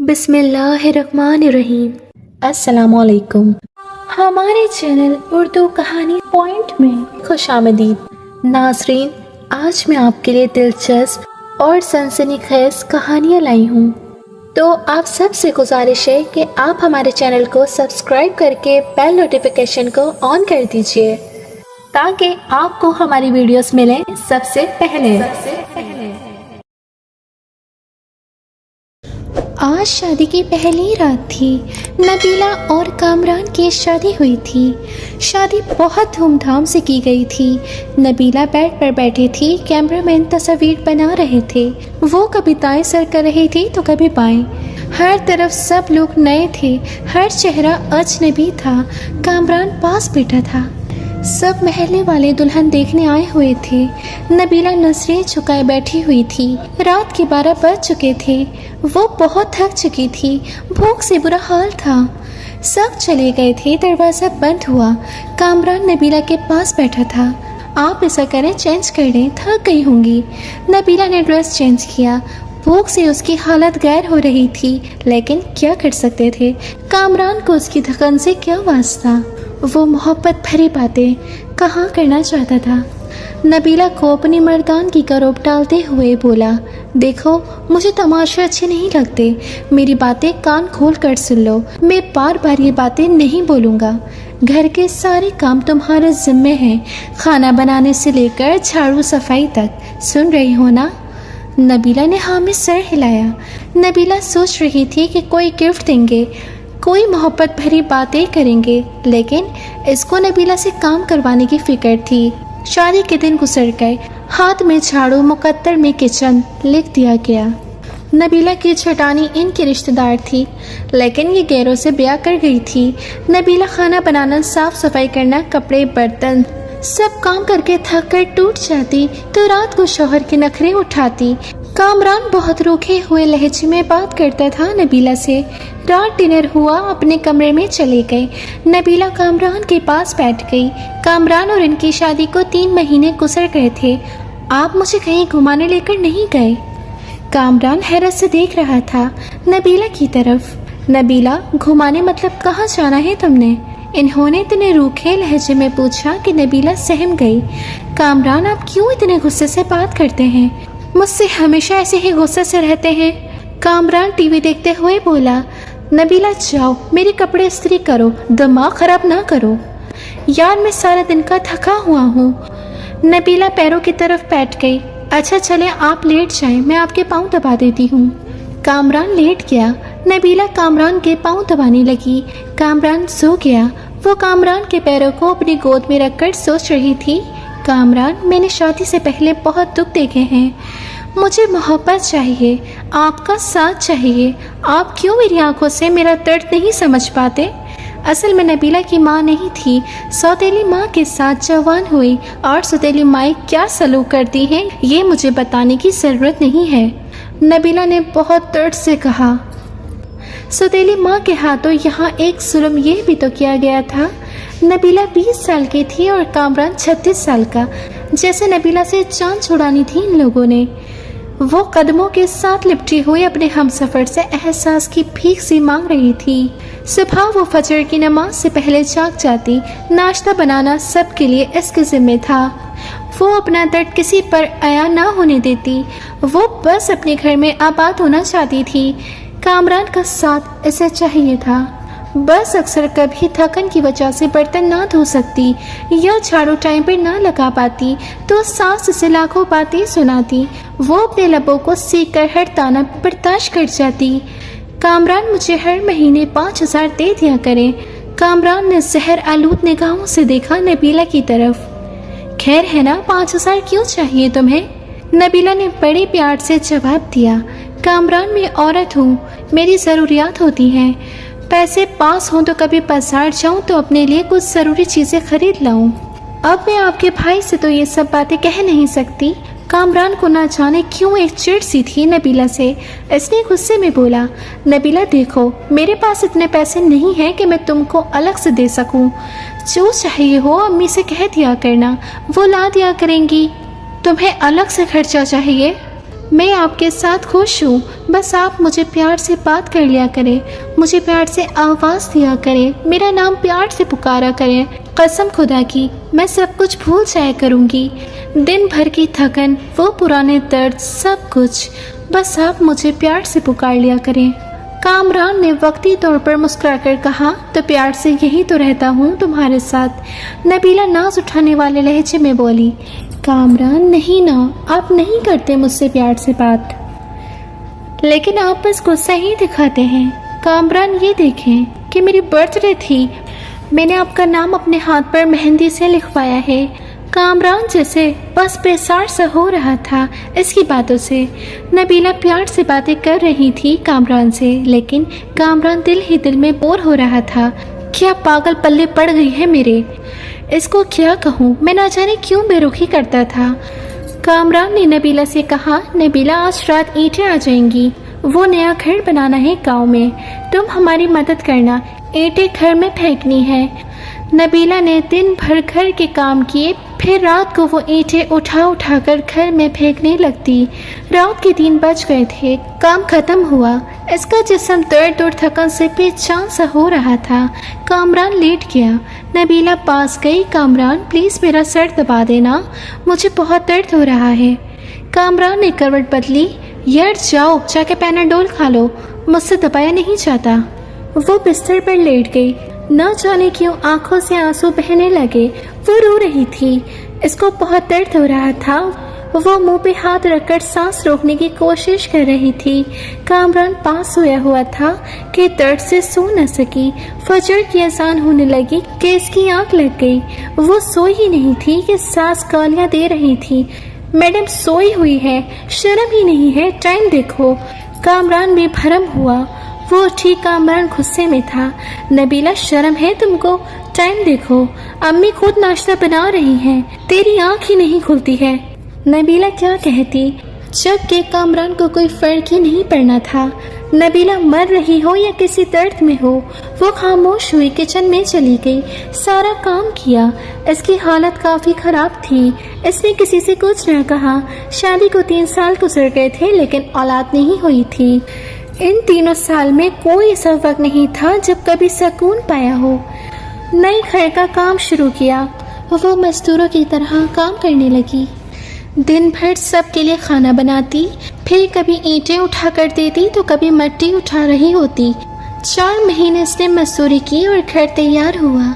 बिस्मिल्लाहिर्रहमानिर्रहीम। अस्सलामुअलैकुम। हमारे चैनल उर्दू कहानी पॉइंट में खुशामदीद। नाज़रीन, आज मैं आपके लिए दिलचस्प और सनसनीखेज कहानियाँ लाई हूँ। तो आप सबसे गुजारिश है कि आप हमारे चैनल को सब्सक्राइब करके बेल नोटिफिकेशन को ऑन कर दीजिए ताकि आपको हमारी वीडियोस मिलें सबसे पहले। आज शादी की पहली रात थी। नबीला और कामरान की शादी हुई थी। शादी बहुत धूमधाम से की गई थी। नबीला बेड पर बैठी थी, कैमरामैन तस्वीर बना रहे थे। वो कभी दाएं सर कर रही थी तो कभी बाएं। हर तरफ सब लोग नए थे, हर चेहरा अजनबी था। कामरान पास बैठा था। सब महल्ले वाले दुल्हन देखने आए हुए थे। नबीला नजरें झुकाए बैठी हुई थी। रात के 12 बज चुके थे। वो बहुत थक चुकी थी, भूख से बुरा हाल था। सब चले गए थे, दरवाज़ा बंद हुआ। कामरान नबीला के पास बैठा था। आप ऐसा करें, चेंज कर लें, थक गई होंगी। नबीला ने ड्रेस चेंज किया। भूख से उसकी हालत गैर हो रही थी, लेकिन क्या कर सकते थे। कामरान को उसकी थकन से क्या वास्ता। वो मोहब्बत भरी बातें कहाँ करना चाहता था। नबीला को अपनी मर्दान की करोब डालते हुए बोला, देखो, मुझे तमाशे अच्छे नहीं लगते। मेरी बातें कान खोल कर सुन लो। मैं बार बार ये बातें नहीं बोलूँगा। घर के सारे काम तुम्हारे जिम्मे हैं, खाना बनाने से लेकर झाड़ू सफाई तक। सुन रही हो ना? नबीला ने हाँ में सर हिलाया। नबीला सोच रही थी कि कोई गिफ्ट देंगे, कोई मोहब्बत भरी बातें करेंगे, लेकिन इसको नबीला से काम करवाने की फिक्र थी। शादी के दिन गुजर गए। हाथ में झाड़ू, मुकद्दर में किचन लिख दिया गया। नबीला की छटानी इनकी रिश्तेदार थी, लेकिन ये गैरों से ब्याह कर गई थी। नबीला खाना बनाना, साफ सफाई करना, कपड़े, बर्तन सब काम करके थक कर टूट जाती तो रात को शौहर के नखरे उठाती। कामरान बहुत रूखे हुए लहजे में बात करता था नबीला से। रात डिनर हुआ, अपने कमरे में चले गए। नबीला कामरान के पास बैठ गई। कामरान और इनकी शादी को 3 महीने गुजर गए थे। आप मुझे कहीं घुमाने लेकर नहीं गए? कामरान हैरत से देख रहा था नबीला की तरफ। नबीला, घुमाने मतलब कहाँ जाना है तुमने? इन्होंने इतने रूखे लहजे में पूछा कि नबीला सहम गई। कामरान, आप क्यों इतने गुस्से से बात करते हैं? मुझसे हमेशा ऐसे ही गुस्से से रहते हैं। कामरान टीवी देखते हुए बोला। नबीला, जाओ मेरे कपड़े इस्त्री करो, दिमाग खराब ना करो। यार, मैं सारा दिन का थका हुआ हूँ। नबीला पैरों की तरफ बैठ गई। अच्छा चले, आप लेट जाएं, मैं आपके पाँव दबा देती हूँ। कामरान लेट गया। नबीला कामरान के पाँव दबाने लगी। कामरान सो गया। वो कामरान के पैरों को अपनी गोद में रखकर सोच रही थी, कामरान, मैंने शादी से पहले बहुत दुख देखे हैं। मुझे मोहब्बत चाहिए, आपका साथ चाहिए। आप क्यों मेरी आंखों से मेरा दर्द नहीं समझ पाते? असल में नबीला की माँ नहीं थी, सौतेली माँ के साथ जवान हुई, और सौतेली माँ क्या सलूक करती हैं ये मुझे बताने की ज़रूरत नहीं है। नबीला ने बहुत दर्द से कहा। सौतेली माँ के हाथों यहाँ एक जुल्म ये भी तो किया गया था। नबीला 20 साल की थी और कामरान 36 साल का। जैसे नबीला से जान छुड़ानी थी इन लोगों ने। वो कदमों के साथ लिपटी हुई अपने हमसफर से एहसास की भीख सी मांग रही थी। सुबह वो फजर की नमाज से पहले जाग जाती। नाश्ता बनाना सबके लिए इसके जिम्मे था। वो अपना दर्द किसी पर आया ना होने देती। वो बस अपने घर में आबाद होना चाहती थी। कामरान का साथ इसे चाहिए था। बस अक्सर कभी थकन की वजह से बर्तन ना धो सकती या झाड़ू टाइम पर ना लगा पाती तो सास से लाखों बातें सुनाती। वो अपने लबों को सीख कर हर ताना बर्दाश्त कर जाती। कामरान, मुझे हर महीने 5000 दे दिया करें। कामरान ने जहर आलूद निगाहों से देखा नबीला की तरफ। खैर है ना, 5000 क्यों चाहिए तुम्हें? नबीला ने बड़े प्यार से जवाब दिया। कामरान, मैं औरत हूँ, मेरी ज़रूरियात होती हैं। पैसे पास हों तो कभी बाजार जाऊं तो अपने लिए कुछ ज़रूरी चीज़ें खरीद लाऊं। अब मैं आपके भाई से तो ये सब बातें कह नहीं सकती। कामरान को ना जाने क्यों एक चिढ़ सी थी नबीला से। इसने गुस्से में बोला, नबीला देखो, मेरे पास इतने पैसे नहीं हैं कि मैं तुमको अलग से दे सकूं। जो चाहिए हो अम्मी से कह दिया करना, वो ला दिया करेंगी। तुम्हें अलग से खर्चा चाहिए? मैं आपके साथ खुश हूँ, बस आप मुझे प्यार से बात कर लिया करें, मुझे प्यार से आवाज़ दिया करें, मेरा नाम प्यार से पुकारा करें। कसम खुदा की मैं सब कुछ भूल जाया करूँगी, दिन भर की थकन, वो पुराने दर्द, सब कुछ, बस आप मुझे प्यार से पुकार लिया करें। कामरान ने वक्ती तौर पर मुस्कुराकर कहा, तो प्यार से यही तो रहता हूँ तुम्हारे साथ। नबीला नाज उठाने वाले लहजे में बोली, कामरान नहीं ना, आप नहीं करते मुझसे प्यार से बात, लेकिन आप बस गुस्सा ही दिखाते हैं। कामरान ये देखें कि मेरी बर्थडे थी, मैंने आपका नाम अपने हाथ पर मेहंदी से लिखवाया है। कामरान जैसे बस बेसार सा हो रहा था इसकी बातों से। नबीला प्यार से बातें कर रही थी कामरान से, लेकिन कामरान दिल ही दिल में बोर हो रहा था। क्या पागल पल्ले पड़ गई है मेरे, इसको क्या कहूँ, मैं ना जाने क्यों बेरुखी करता था। कामरान ने नबीला से कहा, नबीला आज रात ईंटें आ जाएंगी, वो नया घर बनाना है गांव में, तुम हमारी मदद करना, ईंटें घर में फेंकनी है। नबीला ने दिन भर घर के काम किए, फिर रात को वो ईंटें उठा कर घर में फेंकने लगती। रात के 3 बज गए थे, काम खत्म हुआ। इसका जिस्म दर्द और थकन से बेचैन सा हो रहा था। कामरान लेट गया। नबीला पास गई, कामरान प्लीज़ मेरा सर दबा देना, मुझे बहुत दर्द हो रहा है। कामरान ने करवट बदली, यार जाओ जाके पैनाडोल खा लो, मुझसे दबाया नहीं जाता। वो बिस्तर पर लेट गई। न जाने क्यों आंखों से आंसू बहने लगे। वो रो रही थी, इसको बहुत दर्द हो रहा था। वो मुंह पे हाथ रखकर सांस रोकने की कोशिश कर रही थी। कामरान पास सोया हुआ था कि दर्द से सो न सकी। फजर की अजान होने लगी कि इसकी आंख लग गई। वो सोई ही नहीं थी कि सास गालियां दे रही थी, मैडम सोई हुई है, शर्म ही नहीं है, टाइम देखो। कामरान भी भरम हुआ। वो उठी, कामरान गुस्से में था। नबीला शर्म है तुमको, टाइम देखो, अम्मी खुद नाश्ता बना रही हैं, तेरी आंख ही नहीं खुलती है। नबीला क्या कहती, जबकि कामरान को कोई फर्क ही नहीं पड़ना था। नबीला मर रही हो या किसी दर्द में हो। वो खामोश हुई, किचन में चली गई, सारा काम किया। इसकी हालत काफ़ी ख़राब थी। इसने किसी से कुछ न कहा। शादी को 3 साल गुजर गए थे, लेकिन औलाद नहीं हुई थी। इन 3 साल में कोई ऐसा वक्त नहीं था जब कभी सुकून पाया हो। नए घर का काम शुरू किया। वो मजदूरों की तरह काम करने लगी। दिन भर सबके लिए खाना बनाती, फिर कभी ईंटें उठा कर देती तो कभी मिट्टी उठा रही होती। 4 महीने इसने मजदूरी की और घर तैयार हुआ।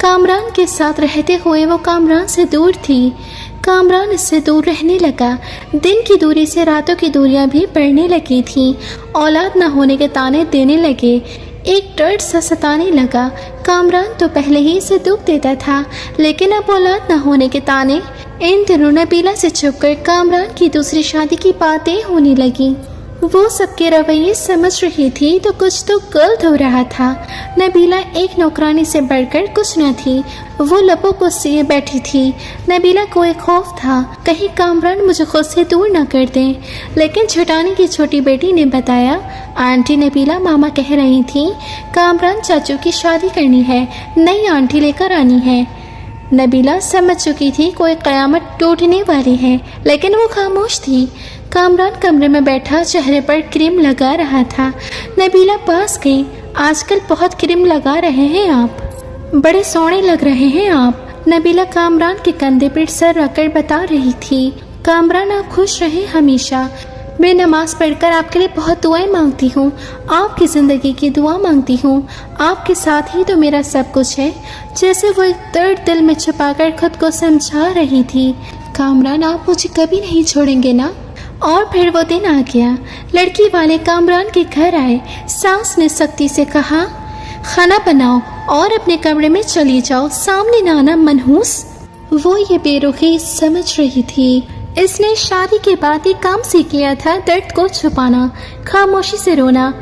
कामरान के साथ रहते हुए वो कामरान से दूर थी। कामरान इससे दूर रहने लगा। दिन की दूरी से रातों की दूरियां भी बढ़ने लगी थीं। औलाद न होने के ताने देने लगे। एक दर्द सा सताने लगा। कामरान तो पहले ही इसे दुख देता था, लेकिन अब औलाद न होने के ताने। इन दिनों नबीला से छुपकर कामरान की दूसरी शादी की बातें होने लगी। वो सबके रवैये समझ रही थी तो कुछ तो गलत हो रहा था। नबीला एक नौकरानी से बढ़कर कुछ न थी। वो लबों को सिए बैठी थी। नबीला को एक खौफ था, कहीं कामरान मुझे खुद से दूर न कर दें। लेकिन छटानी की छोटी बेटी ने बताया, आंटी नबीला मामा कह रही थी कामरान चाचू की शादी करनी है, नई आंटी लेकर आनी है। नबीला समझ चुकी थी कोई क़यामत टूटने वाली है, लेकिन वो खामोश थी। कामरान कमरे में बैठा चेहरे पर क्रीम लगा रहा था। नबीला पास गई। आजकल बहुत क्रीम लगा रहे हैं आप, बड़े सोने लग रहे हैं आप। नबीला कामरान के कंधे पर सर रखकर बता रही थी, कामरान आप खुश रहे हमेशा। मैं नमाज पढ़कर आपके लिए बहुत दुआएं मांगती हूँ, आपकी ज़िंदगी की दुआ मांगती हूँ। आपके साथ ही तो मेरा सब कुछ है। जैसे वो एक दर्द दिल में छुपाकर खुद को समझा रही थी। कामरान आप मुझे कभी नहीं छोड़ेंगे ना। और फिर वो दिन आ गया। लड़की वाले कामरान के घर आए। सास ने सख्ती से कहा, खाना बनाओ और अपने कमरे में चली जाओ, सामने ना आना मनहूस। वो ये बेरुखी समझ रही थी। इसने शादी के बाद ये काम सीख लिया था, दर्द को छुपाना, खामोशी से रोना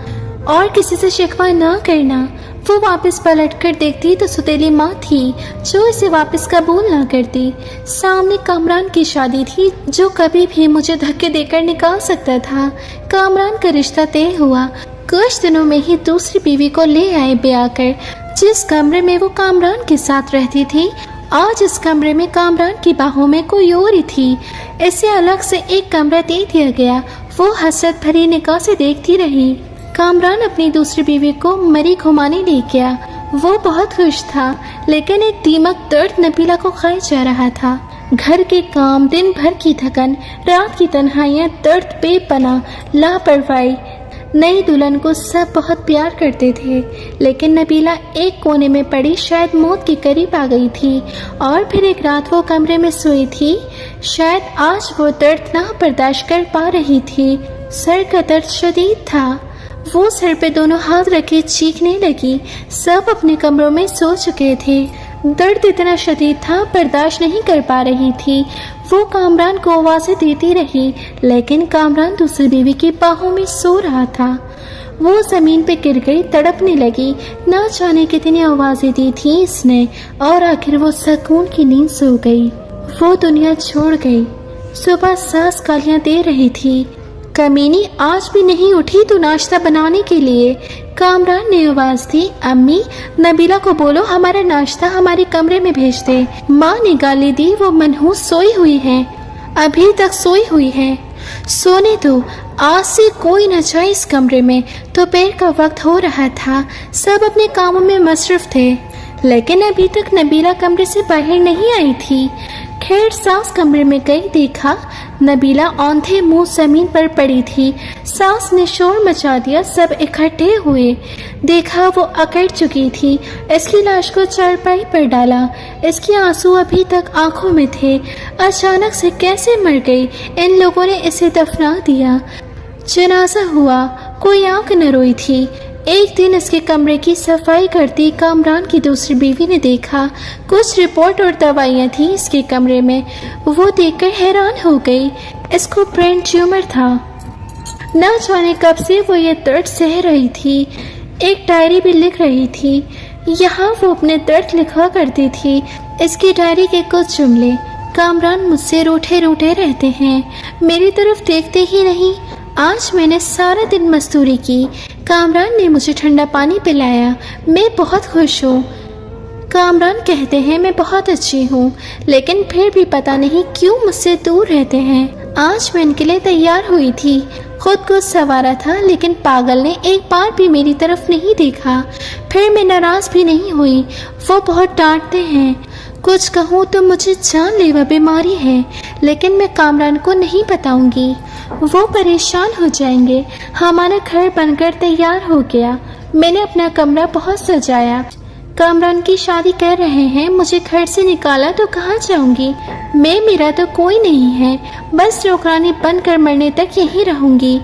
और किसी से शिकवा ना करना। वो वापस पलट कर देखती तो सुतेली माँ थी जो इसे वापस कबूल ना करती। सामने कामरान की शादी थी जो कभी भी मुझे धक्के देकर निकाल सकता था। कामरान का रिश्ता तय हुआ। कुछ दिनों में ही दूसरी बीवी को ले आए ब्याह कर। जिस कमरे में वो कामरान के साथ रहती थी आज इस कमरे में कामरान की बाहों में कोई और ही थी। इसे अलग से एक कमरा दे दिया गया। वो हसरत भरी निगाह से देखती रही। कामरान अपनी दूसरी बीवी को मरी घुमाने ले गया। वो बहुत खुश था, लेकिन एक दीमक दर्द नबीला को खाए जा रहा था। घर के काम, दिन भर की थकन, रात की तन्हाइयाँ, दर्द, बेपनाह, लापरवाही। नई दुल्हन को सब बहुत प्यार करते थे, लेकिन नबीला एक कोने में पड़ी शायद मौत के करीब आ गई थी। और फिर एक रात वो कमरे में सोई थी। शायद आज वो दर्द ना बर्दाश्त कर पा रही थी। सर का दर्द शदीद था। वो सर पे दोनों हाथ रखे चीखने लगी। सब अपने कमरों में सो चुके थे। दर्द इतना शदीद था, बर्दाश्त नहीं कर पा रही थी। वो कामरान को आवाज़ें देती रही, लेकिन कामरान दूसरी बीवी की बाहों में सो रहा था। वो ज़मीन पे गिर गई, तड़पने लगी। ना जाने कितनी आवाज़ें दी थी इसने, और आखिर वो सुकून की नींद सो गई। वो दुनिया छोड़ गई। सुबह सास गालियाँ दे रही थी, कमीनी आज भी नहीं उठी तो नाश्ता बनाने के लिए। कामरान ने आवाज दी, अम्मी नबीला को बोलो हमारा नाश्ता हमारे कमरे में भेज दे। माँ ने गाली दी, वो मनहूस सोई हुई है, अभी तक सोई हुई है। सोने दो, आज से कोई न जाए इस कमरे में। दोपहर का वक्त हो रहा था, सब अपने कामों में मसरूफ थे, लेकिन अभी तक नबीला कमरे से बाहर नहीं आई थी। खैर सास कमरे में गई, देखा नबीला औंधे मुंह जमीन पर पड़ी थी। सास ने शोर मचा दिया, सब इकट्ठे हुए। देखा वो अकड़ चुकी थी। इसकी लाश को चारपाई पर डाला। इसके आंसू अभी तक आंखों में थे। अचानक से कैसे मर गई? इन लोगों ने इसे दफना दिया। जनाजा हुआ, कोई आंख न रोई थी। एक दिन इसके कमरे की सफाई करती कामरान की दूसरी बीवी ने देखा कुछ रिपोर्ट और दवाइयाँ थी इसके कमरे में। वो देखकर हैरान हो गई। इसको ब्रेन ट्यूमर था। न जाने कब से वो ये दर्द सह रही थी। एक डायरी भी लिख रही थी। यहाँ वो अपने दर्द लिखा करती थी। इसकी डायरी के कुछ जुमले, कामरान मुझसे रूठे रूठे रहते हैं, मेरी तरफ देखते ही नहीं। आज मैंने सारा दिन मजदूरी की, कामरान ने मुझे ठंडा पानी पिलाया, मैं बहुत खुश हूँ। कामरान कहते हैं मैं बहुत अच्छी हूँ, लेकिन फिर भी पता नहीं क्यों मुझसे दूर रहते हैं। आज मैं इनके लिए तैयार हुई थी, खुद को संवारा था, लेकिन पागल ने एक बार भी मेरी तरफ नहीं देखा। फिर मैं नाराज भी नहीं हुई। वो बहुत डांटते हैं, कुछ कहूँ तो मुझे जानलेवा बीमारी है, लेकिन मैं कामरान को नहीं बताऊंगी, वो परेशान हो जाएंगे। हमारा घर बनकर तैयार हो गया। मैंने अपना कमरा बहुत सजाया। कामरान की शादी कर रहे हैं, मुझे घर से निकाला तो कहाँ जाऊंगी? मेरा तो कोई नहीं है, बस नौकरानी बनकर मरने तक यहीं रहूंगी।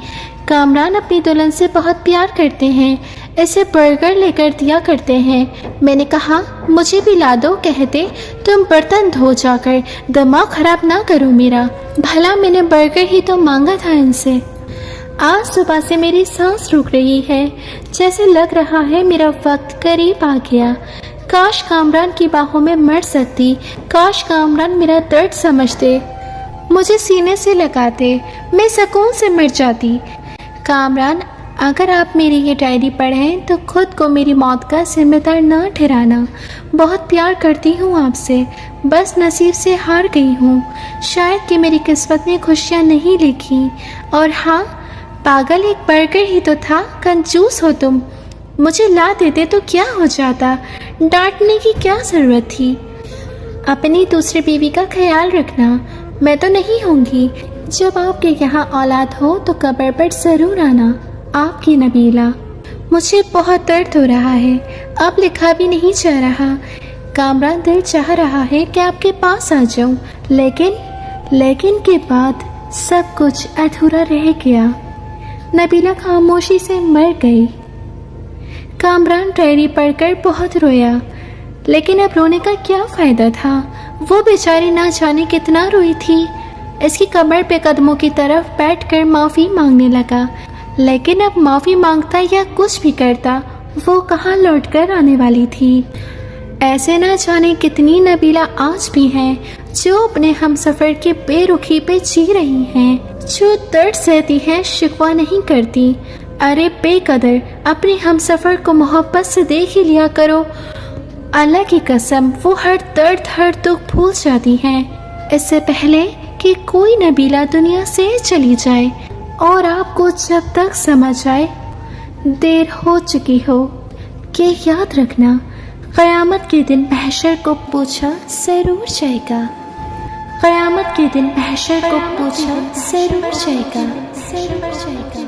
कामरान अपनी दुल्हन से बहुत प्यार करते हैं, इसे बर्गर लेकर दिया करते हैं। मैंने कहा मुझे भी ला दो, कहते तुम बर्तन धो जाकर, दिमाग खराब ना करो मेरा। भला मैंने बर्गर ही तो मांगा था इनसे। आज सुबह से मेरी सांस रुक रही है, जैसे लग रहा है मेरा वक्त करीब आ गया। काश कामरान की बाहों में मर सकती, काश कामरान मेरा दर्द समझते, मुझे सीने से लगाते, मैं सुकून से मर जाती। कामरान अगर आप मेरी ये डायरी पढ़ें तो खुद को मेरी मौत का जिम्मेदार ना ठहराना। बहुत प्यार करती हूँ आपसे, बस नसीब से हार गई हूँ। शायद कि मेरी किस्मत ने खुशियाँ नहीं लिखी। और हाँ, पागल एक बर्गर ही तो था, कंजूस हो तुम। मुझे ला देते तो क्या हो जाता, डांटने की क्या ज़रूरत थी। अपनी दूसरी बीवी का ख्याल रखना, मैं तो नहीं होंगी। जब आपके यहाँ औलाद हो तो कब्र पर ज़रूर आना। आपकी नबीला। मुझे बहुत दर्द हो रहा है, अब लिखा भी नहीं जा रहा। कामरान दिल चाह रहा है कि आपके पास आ जाऊं, लेकिन के बाद सब कुछ अधूरा रह गया। नबीला खामोशी से मर गई। कामरान डायरी पढ़कर बहुत रोया, लेकिन अब रोने का क्या फ़ायदा था? वो बेचारी ना जाने कितना रोई थी। इसकी कमर पे कदमों की तरफ बैठकर माफ़ी मांगने लगा, लेकिन अब माफ़ी मांगता या कुछ भी करता, वो कहाँ लौट कर आने वाली थी। ऐसे ना जाने कितनी नबीला आज भी हैं जो अपने हमसफ़र के बेरुखी पे जी रही हैं, जो दर्द सहती हैं, शिकवा नहीं करती। अरे बेकदर, अपने हमसफ़र को मोहब्बत से देख ही लिया करो। اللہ کی قسم وہ ہر درد ہر دکھ بھول جاتی ہیں اس سے پہلے کہ کوئی نبیلہ دنیا سے چلی جائے، اور آپ کو جب تک سمجھ آئے دیر ہو چکی ہو کہ یاد رکھنا قیامت کے دن محشر کو پوچھا ضرور جائے گا، قیامت کے دن محشر کو پوچھا ضرور جائے گا، ضرور جائے گا۔